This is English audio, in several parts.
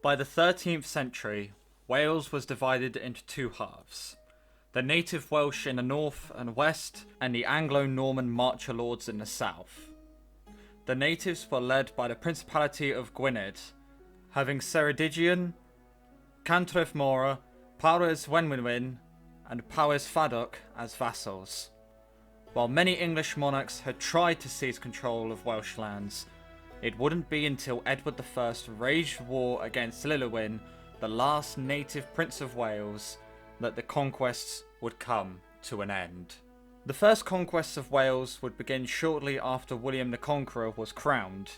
By the 13th century, Wales was divided into two halves. The native Welsh in the north and west, and the Anglo-Norman marcher lords in the south. The natives were led by the Principality of Gwynedd, having Ceredigion, Cantref Mora, Powys Wenwynwyn, and Powys Fadog as vassals. While many English monarchs had tried to seize control of Welsh lands, it wouldn't be until Edward I waged war against Llywelyn, the last native Prince of Wales, that the conquests would come to an end. The first conquests of Wales would begin shortly after William the Conqueror was crowned,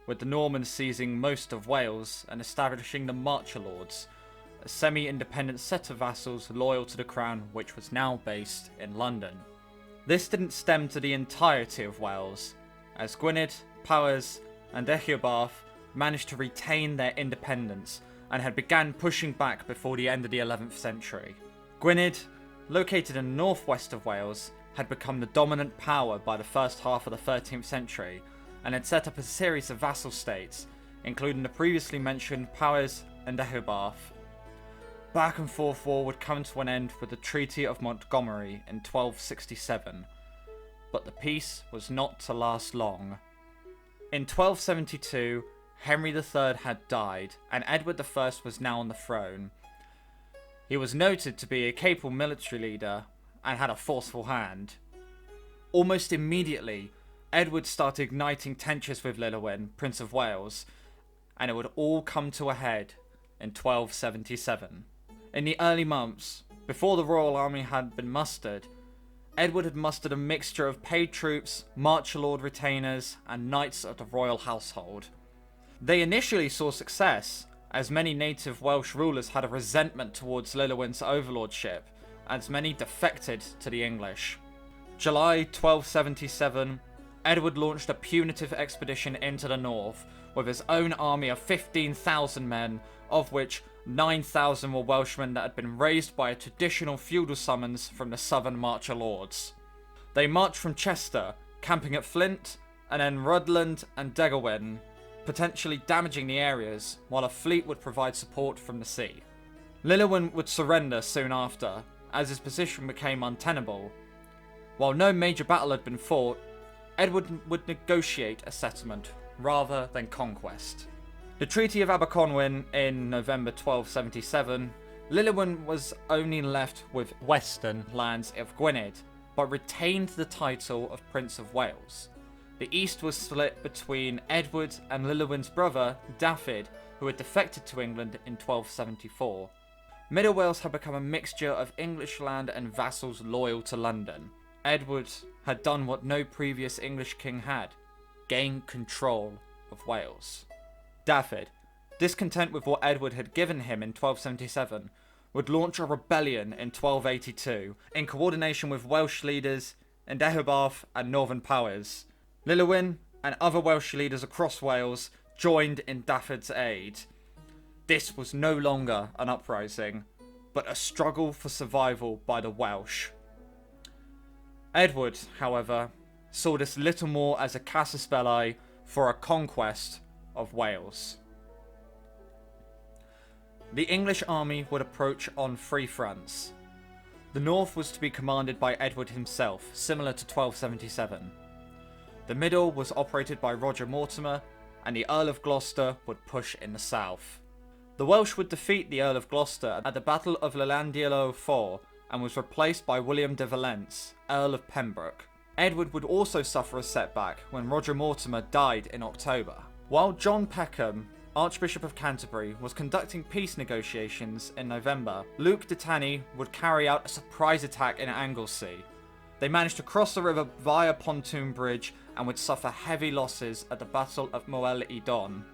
with the Normans seizing most of Wales and establishing the Marcher Lords, a semi-independent set of vassals loyal to the crown which was now based in London. This didn't stem to the entirety of Wales, as Gwynedd, Powys and Deheubarth managed to retain their independence and had began pushing back before the end of the 11th century. Gwynedd, located in the northwest of Wales, had become the dominant power by the first half of the 13th century and had set up a series of vassal states, including the previously mentioned Powys and Deheubarth. Back and forth war would come to an end with the Treaty of Montgomery in 1267, but the peace was not to last long. In 1272, Henry III had died, and Edward I was now on the throne. He was noted to be a capable military leader and had a forceful hand. Almost immediately, Edward started igniting tensions with Llywelyn, Prince of Wales, and it would all come to a head in 1277. In the early months, before the royal army had been mustered, Edward had mustered a mixture of paid troops, marcher lord retainers, and knights of the royal household. They initially saw success, as many native Welsh rulers had a resentment towards Llywelyn's overlordship, as many defected to the English. July 1277, Edward launched a punitive expedition into the north, with his own army of 15,000 men, of which 9,000 were Welshmen that had been raised by a traditional feudal summons from the southern marcher lords. They marched from Chester, camping at Flint, and then Rhuddlan and Degolwyn, potentially damaging the areas, while a fleet would provide support from the sea. Llywelyn would surrender soon after, as his position became untenable. While no major battle had been fought, Edward would negotiate a settlement rather than conquest. The Treaty of Aberconwyn in November 1277, Llywelyn was only left with western lands of Gwynedd, but retained the title of Prince of Wales. The east was split between Edward and Llywelyn's brother, Dafydd, who had defected to England in 1274. Middle Wales had become a mixture of English land and vassals loyal to London. Edward had done what no previous English king had, gained control of Wales. Dafydd, discontent with what Edward had given him in 1277, would launch a rebellion in 1282, in coordination with Welsh leaders in Deheubarth and Northern Powys. Llywelyn and other Welsh leaders across Wales joined in Dafydd's aid. This was no longer an uprising, but a struggle for survival by the Welsh. Edward, however, saw this little more as a casus belli for a conquest of Wales. The English army would approach on three fronts. The north was to be commanded by Edward himself, similar to 1277. The middle was operated by Roger Mortimer, and the Earl of Gloucester would push in the south. The Welsh would defeat the Earl of Gloucester at the Battle of Llandilo Fawr, and was replaced by William de Valence, Earl of Pembroke. Edward would also suffer a setback when Roger Mortimer died in October. While John Peckham, Archbishop of Canterbury, was conducting peace negotiations in November, Luke de Tanny would carry out a surprise attack in Anglesey. They managed to cross the river via pontoon bridge and would suffer heavy losses at the Battle of Moel y Don.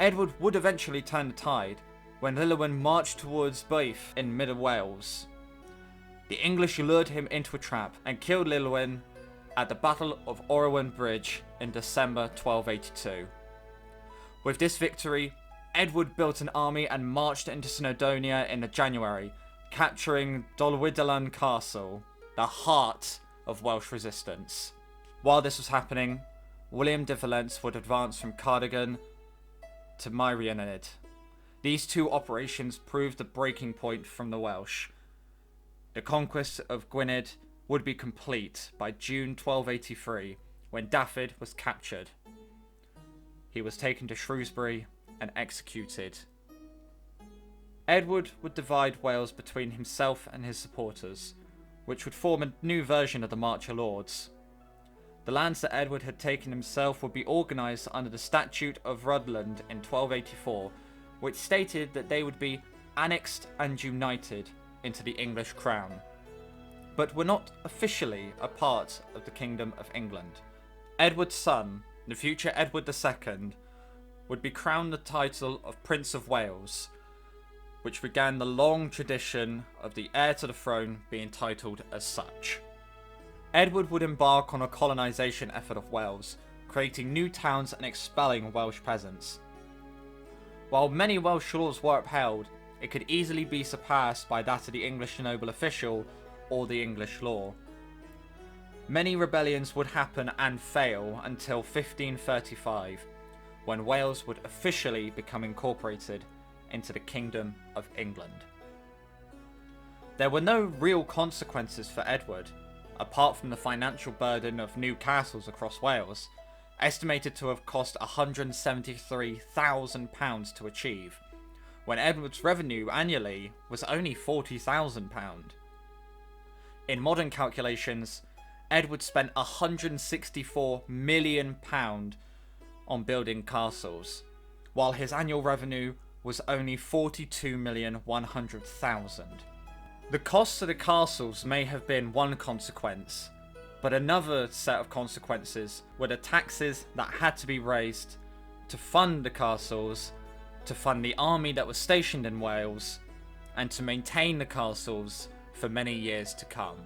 Edward would eventually turn the tide when Llywelyn marched towards Bath in Middle Wales. The English lured him into a trap and killed Llywelyn at the Battle of Orwen Bridge in December 1282. With this victory, Edward built an army and marched into Snowdonia in January, capturing Dolwyddelan Castle, the heart of Welsh resistance. While this was happening, William de Valence would advance from Cardigan to Meirionnydd. These two operations proved the breaking point from the Welsh. The conquest of Gwynedd would be complete by June 1283, when Dafydd was captured. He was taken to Shrewsbury and executed. Edward would divide Wales between himself and his supporters, which would form a new version of the Marcher Lords. The lands that Edward had taken himself would be organised under the Statute of Rhuddlan in 1284, which stated that they would be annexed and united into the English crown, but were not officially a part of the Kingdom of England. Edward's son, the future Edward II, would be crowned the title of Prince of Wales, which began the long tradition of the heir to the throne being titled as such. Edward would embark on a colonisation effort of Wales, creating new towns and expelling Welsh peasants. While many Welsh laws were upheld, it could easily be surpassed by that of the English noble official or the English law. Many rebellions would happen and fail until 1535, when Wales would officially become incorporated into the Kingdom of England. There were no real consequences for Edward, apart from the financial burden of new castles across Wales, estimated to have cost £173,000 to achieve, when Edward's revenue annually was only £40,000. In modern calculations, Edward spent £164 million on building castles, while his annual revenue was only £42,100,000. The costs of the castles may have been one consequence, but another set of consequences were the taxes that had to be raised to fund the castles, to fund the army that was stationed in Wales, and to maintain the castles for many years to come.